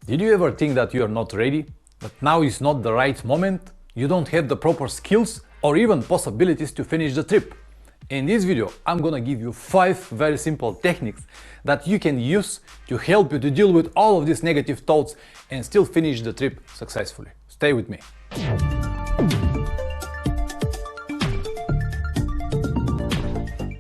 Did you ever think that you are not ready? That now is not the right moment? You don't have the proper skills or even possibilities to finish the trip? In this video, I'm gonna give you 5 very simple techniques that you can use to help you to deal with all of these negative thoughts and still finish the trip successfully. Stay with me.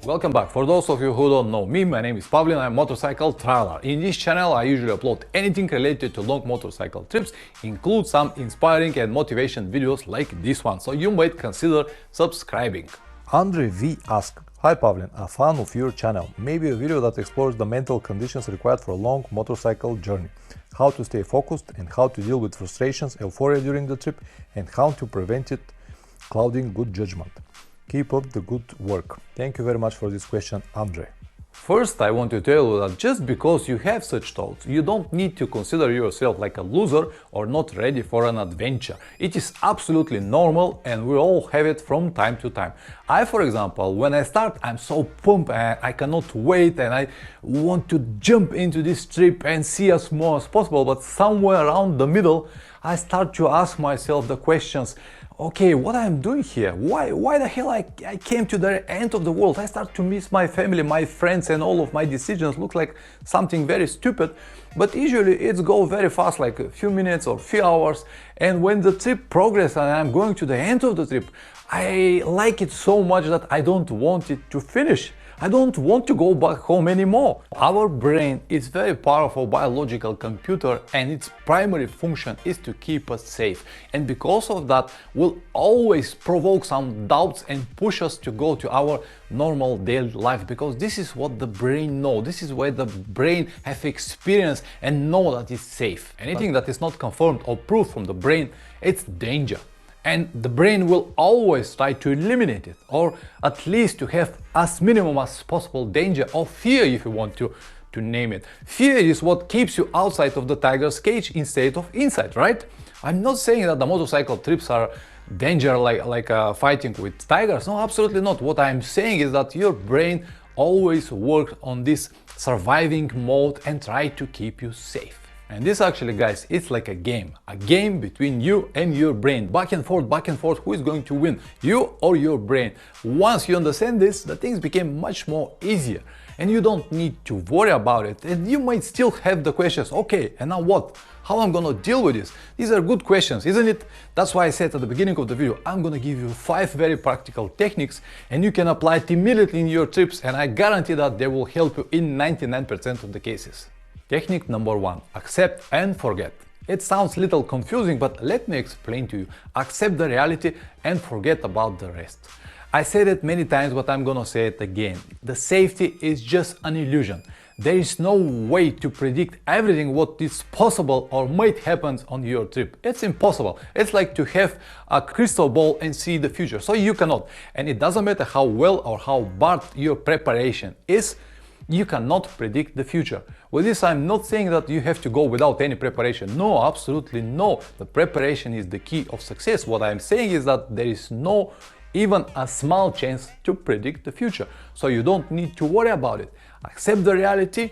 Welcome back. For those of you who don't know me, my name is Pavlin, I'm a motorcycle traveler. In this channel I usually upload anything related to long motorcycle trips, include some inspiring and motivation videos like this one, so you might consider subscribing. Andre V asked, "Hi Pavlin, a fan of your channel. Maybe a video that explores the mental conditions required for a long motorcycle journey, how to stay focused and how to deal with frustrations, euphoria during the trip, and how to prevent it clouding good judgment. Keep up the good work." Thank you very much for this question, Andre. First, I want to tell you that just because you have such thoughts, you don't need to consider yourself like a loser or not ready for an adventure. It is absolutely normal and we all have it from time to time. I, for example, when I start, I'm so pumped and I cannot wait and I want to jump into this trip and see as more as possible, but somewhere around the middle, I start to ask myself the questions, okay, what I'm doing here? Why the hell I came to the end of the world? I start to miss my family, my friends, and all of my decisions look like something very stupid. But usually it's go very fast, like a few minutes or few hours. And when the trip progresses and I'm going to the end of the trip, I like it so much that I don't want it to finish. I don't want to go back home anymore. Our brain is a very powerful biological computer and its primary function is to keep us safe. And because of that, will always provoke some doubts and push us to go to our normal daily life, because this is what the brain knows. This is where the brain have experience and know that it's safe. Anything that is not confirmed or proved from the brain, it's danger. And the brain will always try to eliminate it, or at least to have as minimum as possible danger or fear, if you want to name it. Fear is what keeps you outside of the tiger's cage instead of inside, right? I'm not saying that the motorcycle trips are danger like fighting with tigers. No, absolutely not. What I'm saying is that your brain always works on this surviving mode and try to keep you safe. And this actually, guys, it's like a game between you and your brain, back and forth, who is going to win, you or your brain. Once you understand this, the things became much more easier and you don't need to worry about it. And you might still have the questions, okay, and now what? How I'm gonna deal with this? These are good questions, isn't it? That's why I said at the beginning of the video, I'm gonna give you 5 very practical techniques and you can apply it immediately in your trips, and I guarantee that they will help you in 99% of the cases. Technique number 1, accept and forget. It sounds a little confusing, but let me explain to you. Accept the reality and forget about the rest. I said it many times, but I'm gonna say it again. The safety is just an illusion. There is no way to predict everything what is possible or might happen on your trip. It's impossible. It's like to have a crystal ball and see the future. So you cannot. And it doesn't matter how well or how bad your preparation is, you cannot predict the future. With this, I'm not saying that you have to go without any preparation. No, absolutely no. The preparation is the key of success. What I'm saying is that there is no even a small chance to predict the future. So you don't need to worry about it. Accept the reality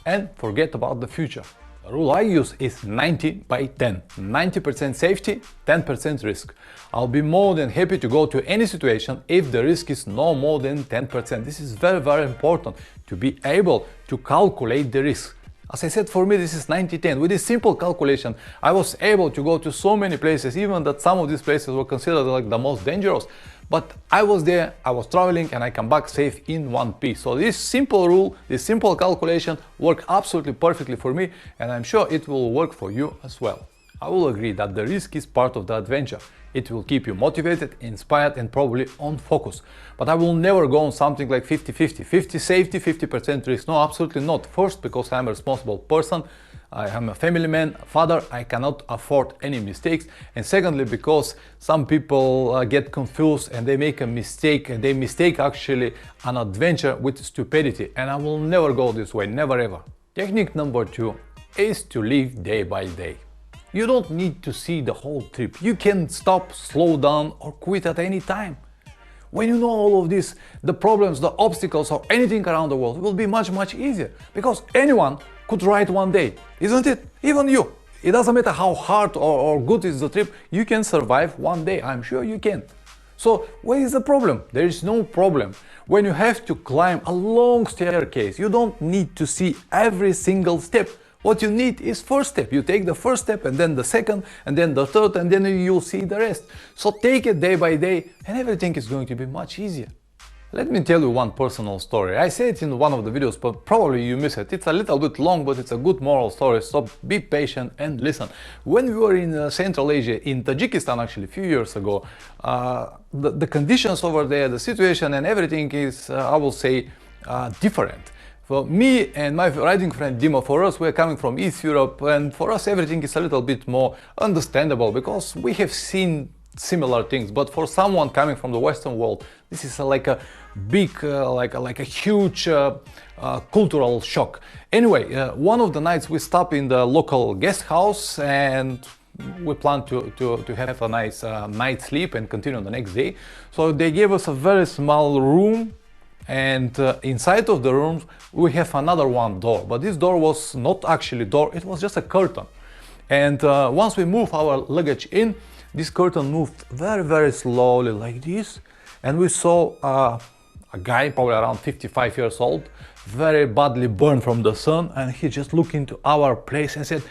and forget about the future. The rule I use is 90 by 10. 90% safety, 10% risk. I'll be more than happy to go to any situation if the risk is no more than 10%. This is very, very important to be able to calculate the risk. As I said, for me this is 90-10. With this simple calculation, I was able to go to so many places, even that some of these places were considered like the most dangerous. But I was there, I was traveling, and I come back safe in one piece. So this simple rule, this simple calculation worked absolutely perfectly for me, and I'm sure it will work for you as well. I will agree that the risk is part of the adventure. It will keep you motivated, inspired, and probably on focus. But I will never go on something like 50-50. 50 safety, 50% risk. No, absolutely not. First, because I'm a responsible person. I am a family man, a father, I cannot afford any mistakes. And secondly, because some people get confused and they make a mistake, and they mistake actually an adventure with stupidity. And I will never go this way, never ever. Technique number 2 is to live day by day. You don't need to see the whole trip. You can stop, slow down, or quit at any time. When you know all of this, the problems, the obstacles, or anything around the world will be much easier, because anyone could write one day, isn't it? Even you. It doesn't matter how hard or good is the trip, you can survive one day. I'm sure you can. So what is the problem? There is no problem. When you have to climb a long staircase, you don't need to see every single step. What you need is first step. You take the first step and then the second and then the third and then you'll see the rest. So take it day by day and everything is going to be much easier. Let me tell you one personal story. I said it in one of the videos, but probably you miss it. It's a little bit long, but it's a good moral story, so be patient and listen. When we were in Central Asia, in Tajikistan actually, a few years ago, the conditions over there, the situation and everything is, I will say, different. For me and my riding friend Dima, for us, we're coming from East Europe, and for us everything is a little bit more understandable because we have seen similar things. But for someone coming from the Western world, this is like a big, like a huge cultural shock. Anyway, one of the nights we stopped in the local guest house and we planned to have a nice night sleep and continue the next day. So they gave us a very small room, and inside of the room we have another one door, but this door was not actually door, it was just a curtain. And once we move our luggage in, this curtain moved very slowly like this, and we saw a guy probably around 55 years old, very badly burned from the sun, and he just looked into our place and said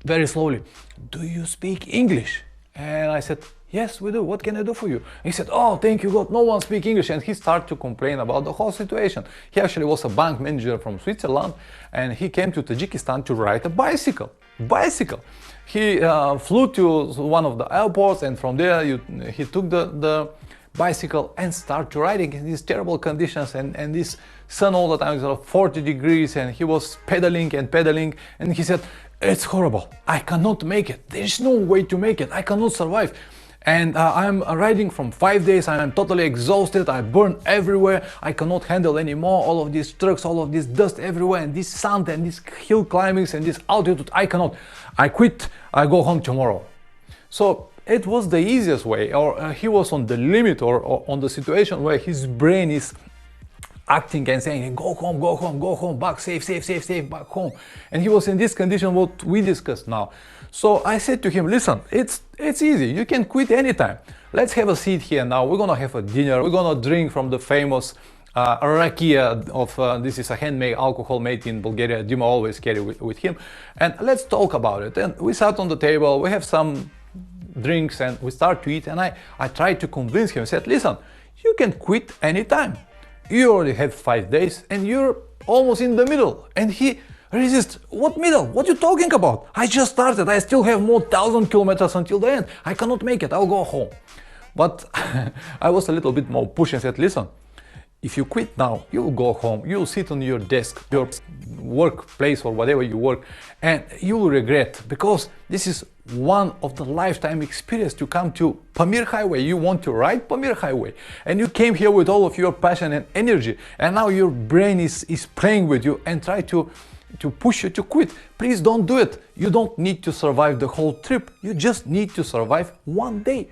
very slowly, "Do you speak English?" And I said, "Yes, we do. What can I do for you?" He said, "Oh, thank you God, no one speaks English." And he started to complain about the whole situation. He actually was a bank manager from Switzerland, and he came to Tajikistan to ride a bicycle. He flew to one of the airports, and from there he took the bicycle and started riding in these terrible conditions, and this sun all the time, was 40 degrees, and he was pedaling, and he said, "It's horrible. I cannot make it. There's no way to make it. I cannot survive. And I'm riding from 5 days, I'm totally exhausted, I burn everywhere, I cannot handle anymore all of these trucks, all of this dust everywhere, and this sand and this hill climbings and this altitude, I cannot. I quit, I go home tomorrow." So it was the easiest way, or he was on the limit, or on the situation where his brain is acting and saying, go home, back, safe, back home. And he was in this condition, what we discussed now. So I said to him, "Listen, it's easy, you can quit anytime. Let's have a seat here now, we're gonna have a dinner, we're gonna drink from the famous rakia this is a handmade alcohol made in Bulgaria, Dima always carry with him, and let's talk about it." And we sat on the table, we have some drinks, and we start to eat, and I tried to convince him. I said, "Listen, you can quit anytime. You already have 5 days and you're almost in the middle." And he resists. "What middle? What are you talking about? I just started. I still have more 1,000 kilometers until the end. I cannot make it. I'll go home." But I was a little bit more pushy and said, "Listen, if you quit now, you'll go home, you'll sit on your desk, your workplace or whatever you work, and you will regret, because this is one of the lifetime experience to come to Pamir Highway. You want to ride Pamir Highway, and you came here with all of your passion and energy, and now your brain is playing with you and try to push you to quit. Please don't do it. You don't need to survive the whole trip. You just need to survive one day.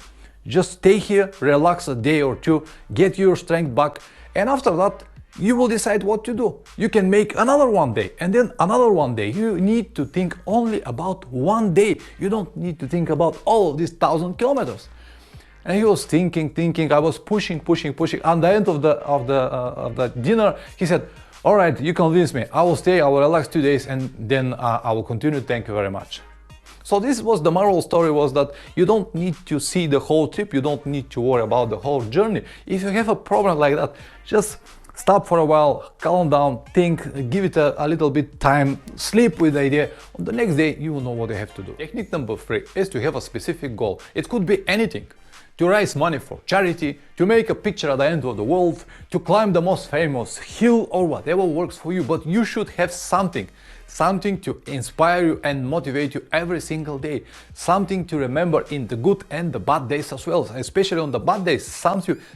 Just stay here, relax a day or two, get your strength back, and after that, you will decide what to do. You can make another one day, and then another one day. You need to think only about one day. You don't need to think about all of these 1,000 kilometers. And he was thinking. I was pushing. On the end of the dinner, he said, "All right, you convinced me. I will stay. I will relax 2 days, and then I will continue. Thank you very much." So this was the moral story, was that you don't need to see the whole trip. You don't need to worry about the whole journey. If you have a problem like that, just stop for a while, calm down, think, give it a little bit time, sleep with the idea. On the next day, you will know what you have to do. Technique number 3 is to have a specific goal. It could be anything. To raise money for charity, to make a picture at the end of the world, to climb the most famous hill, or whatever works for you. But you should have something to inspire you and motivate you every single day. Something to remember in the good and the bad days as well. Especially on the bad days,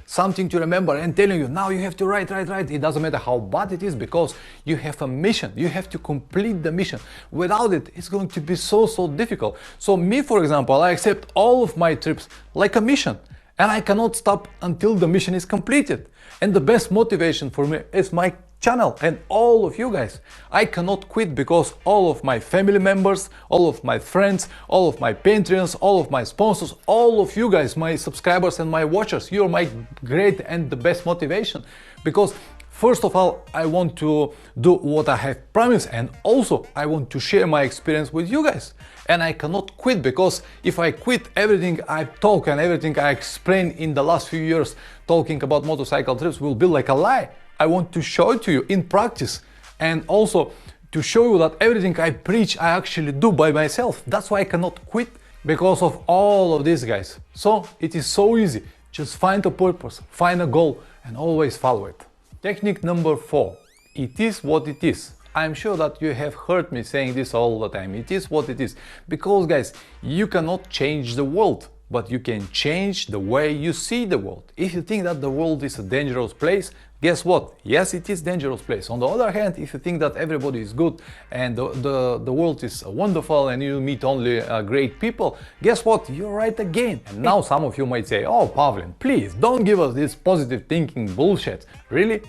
something to remember and telling you, now you have to ride. It doesn't matter how bad it is, because you have a mission. You have to complete the mission. Without it, it's going to be so difficult. So me, for example, I accept all of my trips like a mission. And I cannot stop until the mission is completed. And the best motivation for me is my channel and all of you guys. I cannot quit because all of my family members, all of my friends, all of my Patreons, all of my sponsors, all of you guys, my subscribers and my watchers, you're my great and the best motivation. Because first of all, I want to do what I have promised, and also I want to share my experience with you guys. And I cannot quit, because if I quit everything I talk and everything I explain in the last few years talking about motorcycle trips will be like a lie. I want to show it to you in practice, and also to show you that everything I preach I actually do by myself. That's why I cannot quit, because of all of these guys. So it is so easy. Just find a purpose, find a goal, and always follow it. Technique number 4. It is what it is. I'm sure that you have heard me saying this all the time. It is what it is. Because guys, you cannot change the world, but you can change the way you see the world. If you think that the world is a dangerous place, guess what? Yes, it is a dangerous place. On the other hand, if you think that everybody is good and the world is wonderful and you meet only great people, guess what? You're right again. And now some of you might say, oh, Pavlin, please don't give us this positive thinking bullshit. Really?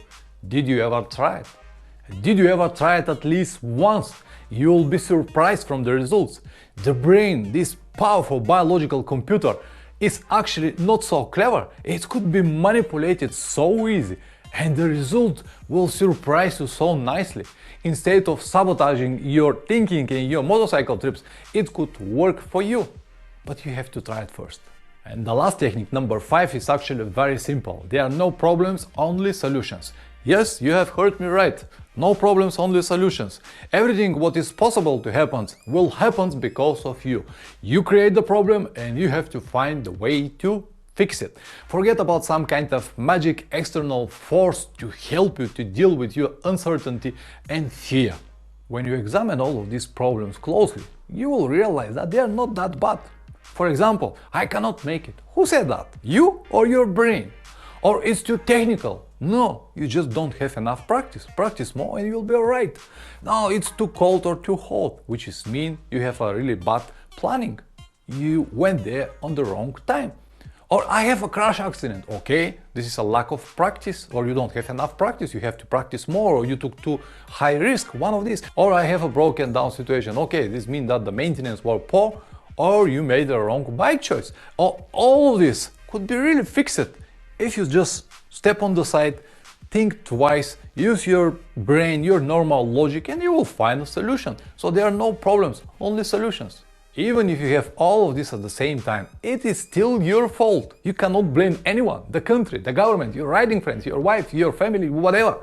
Did you ever try it? Did you ever try it at least once? You'll be surprised from the results. The brain, this powerful biological computer, is actually not so clever. It could be manipulated so easy, and the result will surprise you so nicely. Instead of sabotaging your thinking and your motorcycle trips, it could work for you. But you have to try it first. And the last technique, number 5, is actually very simple. There are no problems, only solutions. Yes, you have heard me right. No problems, only solutions. Everything what is possible to happen will happen because of you. You create the problem and you have to find the way to fix it. Forget about some kind of magic external force to help you to deal with your uncertainty and fear. When you examine all of these problems closely, you will realize that they are not that bad. For example, I cannot make it. Who said that? You or your brain? Or it's too technical? No, you just don't have enough practice. Practice more and you'll be alright. No, it's too cold or too hot, which is mean you have a really bad planning. You went there on the wrong time. Or I have a crash accident. Okay, this is a lack of practice, or you don't have enough practice, you have to practice more, or you took too high risk, one of these. Or I have a broken down situation. Okay, this means that the maintenance was poor, or you made the wrong bike choice. Or all of this could be really fixed if you just step on the side, think twice, use your brain, your normal logic, and you will find a solution. So there are no problems, only solutions. Even if you have all of this at the same time, it is still your fault. You cannot blame anyone, the country, the government, your riding friends, your wife, your family, whatever.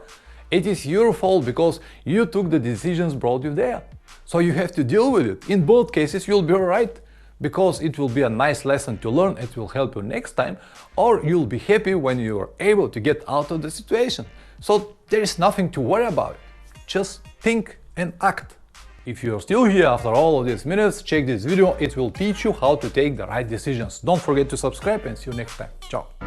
It is your fault because you took the decisions brought you there. So you have to deal with it. In both cases, you'll be alright, because it will be a nice lesson to learn. It will help you next time, or you'll be happy when you are able to get out of the situation. So there is nothing to worry about. Just think and act. If you're still here after all of these minutes, check this video. It will teach you how to take the right decisions. Don't forget to subscribe and see you next time. Ciao.